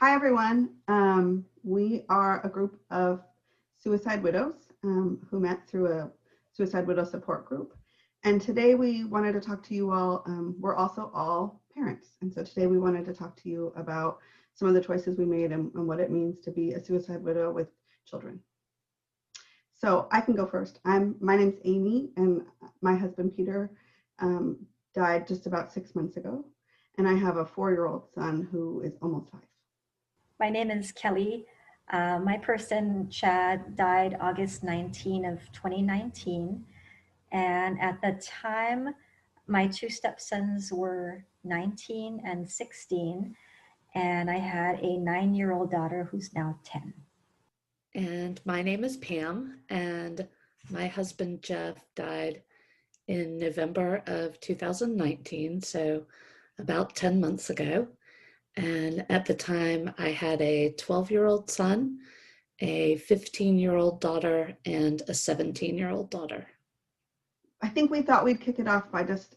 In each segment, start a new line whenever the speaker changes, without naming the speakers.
Hi, everyone. We are a group of suicide widows who met through a suicide widow support group. And today we wanted to talk to you all. We're also all parents. And so today we wanted to talk to you about some of the choices we made and what it means to be a suicide widow with children. So I can go first. My name's Amy, and my husband, Peter, died just about 6 months ago. And I have a 4-year-old son who is almost 5.
My name is Kelly. My person, Chad, died August 19 of 2019. And at the time, my two stepsons were 19 and 16. And I had a 9-year-old daughter who's now 10.
And my name is Pam, and my husband, Jeff, died in November of 2019, so about 10 months ago. And at the time, I had a 12-year-old son, a 15-year-old daughter, and a 17-year-old daughter.
I think we thought we'd kick it off by just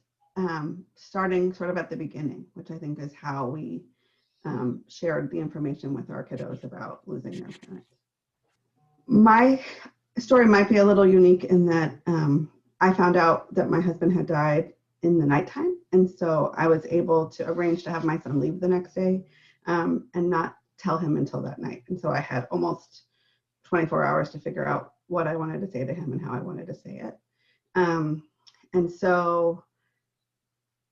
starting sort of at the beginning, which I think is how we shared the information with our kiddos about losing their parents. My story might be a little unique in that I found out that my husband had died in the nighttime. And so I was able to arrange to have my son leave the next day and not tell him until that night. And so I had almost 24 hours to figure out what I wanted to say to him and how I wanted to say it. And so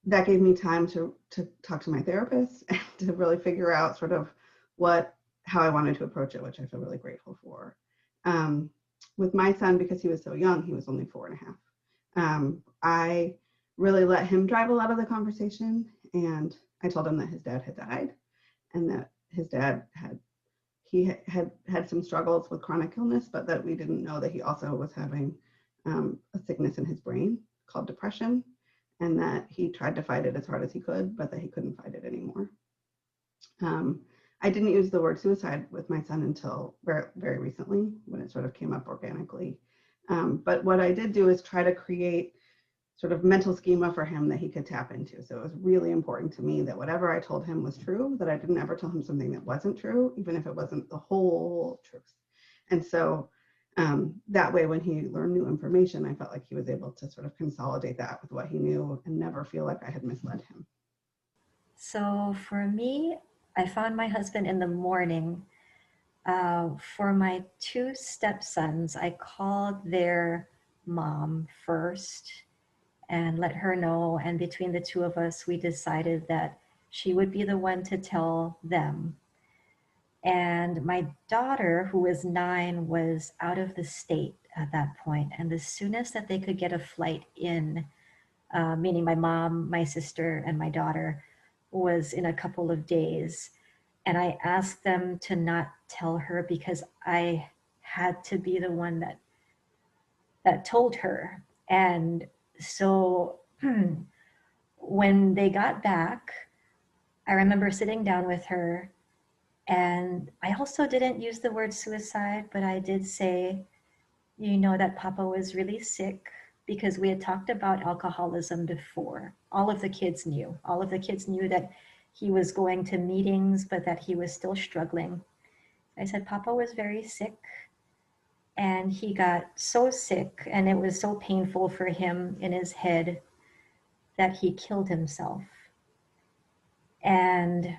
that gave me time to talk to my therapist and to really figure out sort of how I wanted to approach it, which I feel really grateful for. With my son, because he was so young, he was only 4.5. I really let him drive a lot of the conversation, and I told him that his dad had died and that his dad had some struggles with chronic illness, but that we didn't know that he also was having a sickness in his brain called depression, and that he tried to fight it as hard as he could, but that he couldn't fight it anymore. I didn't use the word suicide with my son until very, very recently, when it sort of came up organically. But what I did do is try to create sort of mental schema for him that he could tap into. So it was really important to me that whatever I told him was true, that I didn't ever tell him something that wasn't true, even if it wasn't the whole truth. And so that way, when he learned new information, I felt like he was able to sort of consolidate that with what he knew and never feel like I had misled him.
So for me, I found my husband in the morning. For my two stepsons, I called their mom first and let her know. And between the two of us, we decided that she would be the one to tell them. And my daughter, who was 9, was out of the state at that point. And the soonest that they could get a flight in, meaning my mom, my sister, and my daughter, was in a couple of days. And I asked them to not tell her because I had to be the one that told her. And so when they got back, I remember sitting down with her, and I also didn't use the word suicide, but I did say, that Papa was really sick, because we had talked about alcoholism before. All of the kids knew. All of the kids knew that he was going to meetings, but that he was still struggling. I said, Papa was very sick, and he got so sick, and it was so painful for him in his head that he killed himself. And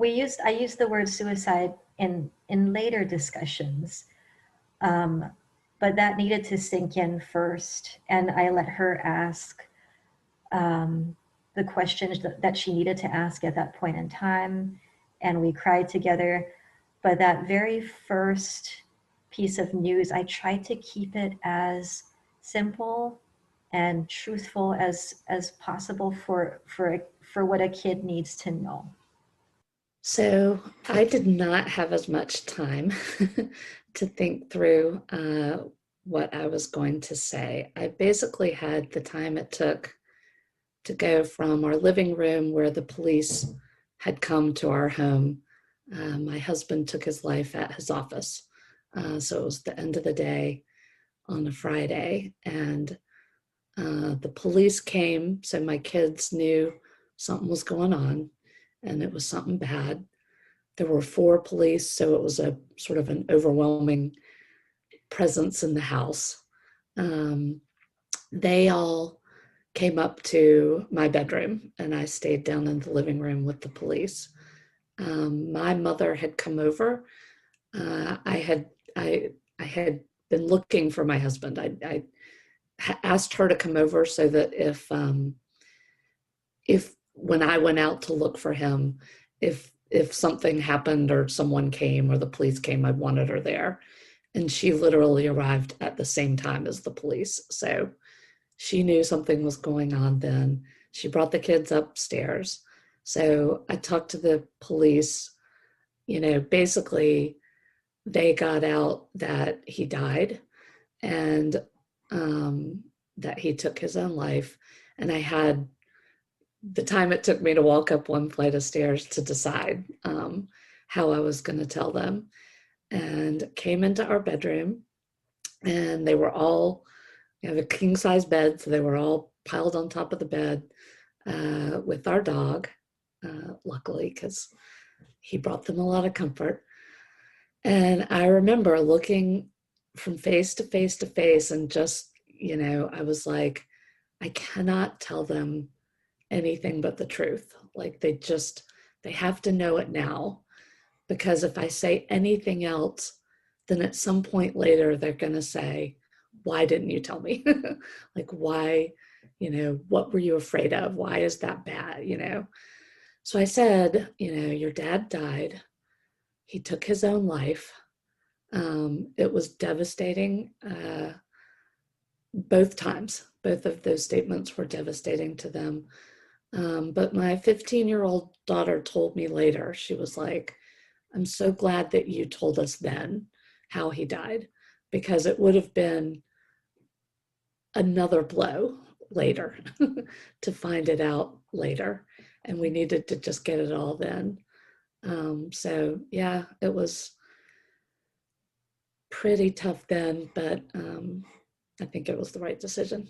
I used the word suicide in later discussions, but that needed to sink in first. And I let her ask the questions that she needed to ask at that point in time. And we cried together. But that very first piece of news, I tried to keep it as simple and truthful as possible for what a kid needs to know.
So I did not have as much time to think through what I was going to say. I basically had the time it took to go from our living room, where the police had come to our home. My husband took his life at his office. So it was the end of the day on a Friday, and the police came, so my kids knew something was going on, and it was something bad. There were 4 police, so it was a sort of an overwhelming presence in the house. They all came up to my bedroom, and I stayed down in the living room with the police. My mother had come over. I had been looking for my husband. I asked her to come over so that if when I went out to look for him, if something happened or someone came or the police came, I wanted her there. And she literally arrived at the same time as the police. So she knew something was going on then. She brought the kids upstairs. So I talked to the police. Basically, they got out that he died and that he took his own life. And I had the time it took me to walk up one flight of stairs to decide how I was going to tell them, and came into our bedroom, and they were all, have a king size bed, so they were all piled on top of the bed with our dog, luckily, because he brought them a lot of comfort. And I remember looking from face to face to face, and just, I was like, I cannot tell them anything but the truth. Like, they have to know it now, because if I say anything else, then at some point later, they're going to say, why didn't you tell me? Like, why, what were you afraid of? Why is that bad? So I said, your dad died. He took his own life. It was devastating. Both times, both of those statements were devastating to them. But my 15-year-old daughter told me later, she was like, I'm so glad that you told us then how he died, because it would have been another blow later to find it out later. And we needed to just get it all then. So yeah, it was pretty tough then, but I think it was the right decision.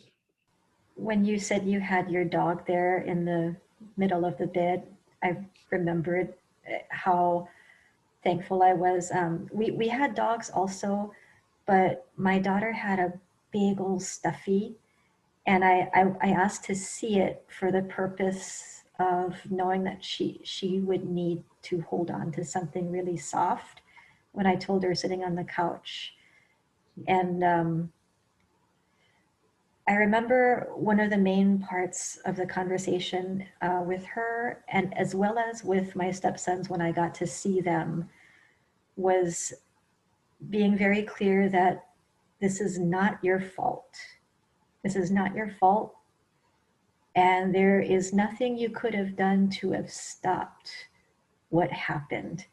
When you said you had your dog there in the middle of the bed, I remembered how thankful I was. We had dogs also, but my daughter had a big old stuffy, and I asked to see it for the purpose of knowing that she would need to hold on to something really soft when I told her sitting on the couch. And I remember one of the main parts of the conversation with her, and as well as with my stepsons when I got to see them, was being very clear that this is not your fault. This is not your fault. And there is nothing you could have done to have stopped what happened.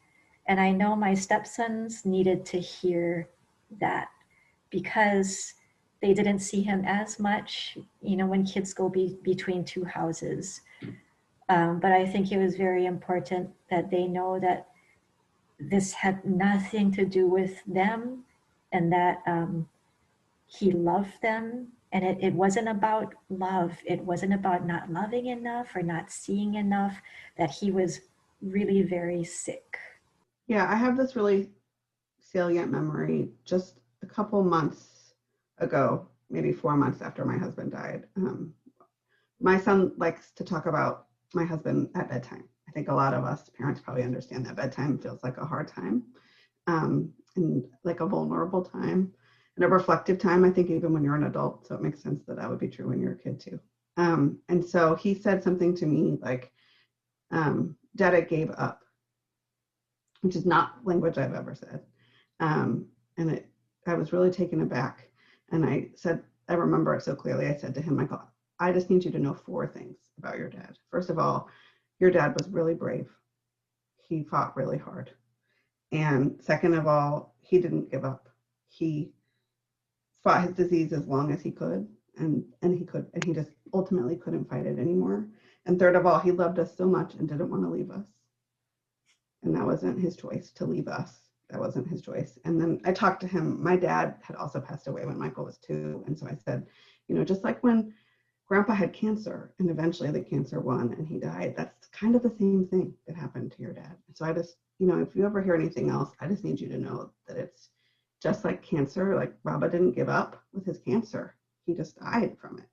And I know my stepsons needed to hear that, because they didn't see him as much, when kids go between two houses. But I think it was very important that they know that this had nothing to do with them, and that he loved them. And it wasn't about love. It wasn't about not loving enough or not seeing enough, that he was really very sick.
Yeah, I have this really salient memory just a couple months ago, maybe 4 months after my husband died. My son likes to talk about my husband at bedtime. I think a lot of us parents probably understand that bedtime feels like a hard time, and like a vulnerable time and a reflective time, I think, even when you're an adult. So it makes sense that would be true when you're a kid too. And so he said something to me like, Dada gave up, which is not language I've ever said. And I was really taken aback. And I said, I remember it so clearly. I said to him, Michael, I just need you to know 4 things about your dad. First of all, your dad was really brave. He fought really hard. And second of all, he didn't give up. He fought his disease as long as he could, and he just ultimately couldn't fight it anymore. And third of all, he loved us so much and didn't want to leave us. And that wasn't his choice to leave us. That wasn't his choice. And then I talked to him. My dad had also passed away when Michael was 2. And so I said, just like when Grandpa had cancer and eventually the cancer won and he died, that's kind of the same thing that happened to your dad. So I just, if you ever hear anything else, I just need you to know that it's just like cancer. Like Baba didn't give up with his cancer. He just died from it.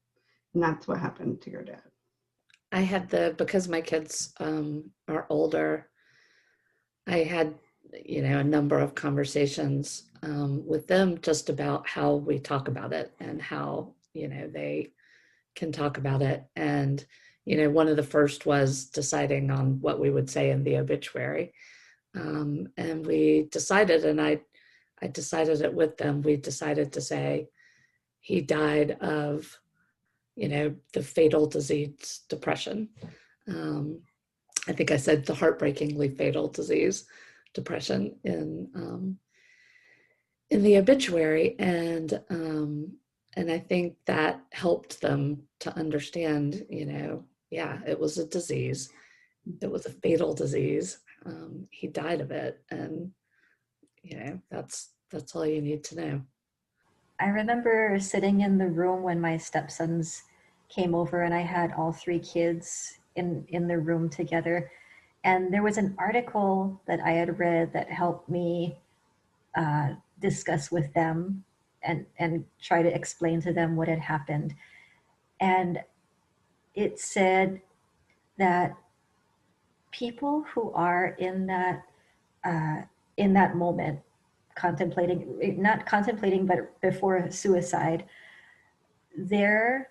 And that's what happened to your dad.
I had because my kids are older, I had, a number of conversations with them just about how we talk about it and how, they can talk about it. And, one of the first was deciding on what we would say in the obituary. And we decided, and I decided it with them, we decided to say he died of, the fatal disease, depression. I think I said the heartbreakingly fatal disease, depression, in the obituary, and I think that helped them to understand, yeah, it was a disease, it was a fatal disease. He died of it, and that's all you need to know.
I remember sitting in the room when my stepsons came over, and I had all three kids in the room together. And there was an article that I had read that helped me discuss with them and try to explain to them what had happened. And it said that people who are in that moment, not contemplating, but before suicide, their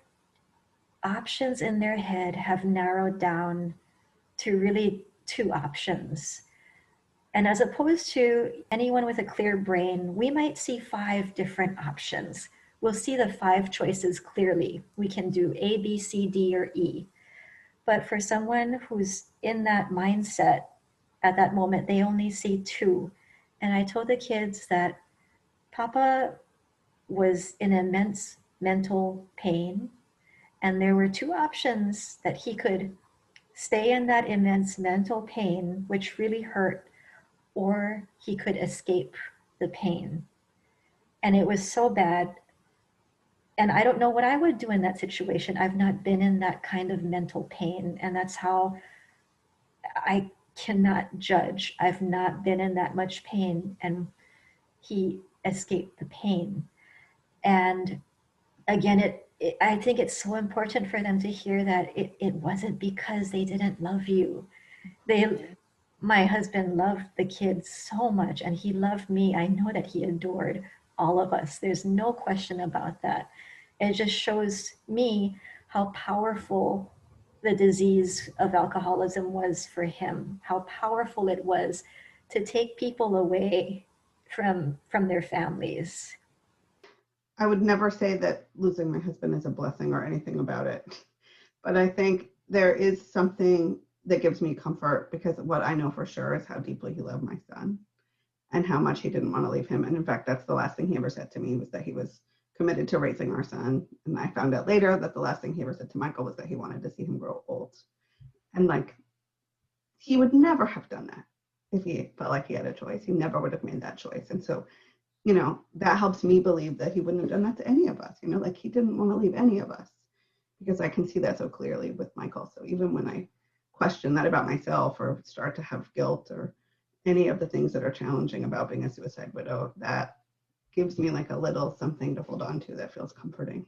options in their head have narrowed down to really two options. And as opposed to anyone with a clear brain, we might see 5 different options. We'll see the 5 choices clearly. We can do A, B, C, D, or E. But for someone who's in that mindset at that moment, they only see 2. And I told the kids that Papa was in immense mental pain, and there were 2 options: that he could stay in that immense mental pain, which really hurt, or he could escape the pain. And it was so bad. And I don't know what I would do in that situation. I've not been in that kind of mental pain. And that's how I cannot judge. I've not been in that much pain. And he escaped the pain. And again, I think it's so important for them to hear that it wasn't because they didn't love you. My husband loved the kids so much, and he loved me. I know that he adored all of us. There's no question about that. It just shows me how powerful the disease of alcoholism was for him, how powerful it was to take people away from their families.
I would never say that losing my husband is a blessing or anything about it. But I think there is something that gives me comfort, because what I know for sure is how deeply he loved my son and how much he didn't want to leave him. And in fact, that's the last thing he ever said to me, was that he was committed to raising our son. And I found out later that the last thing he ever said to Michael was that he wanted to see him grow old. And like, he would never have done that if he felt like he had a choice. He never would have made that choice. And so, that helps me believe that he wouldn't have done that to any of us. Like, he didn't want to leave any of us, because I can see that so clearly with Michael. So even when I question that about myself, or start to have guilt, or any of the things that are challenging about being a suicide widow, that gives me like a little something to hold on to that feels comforting.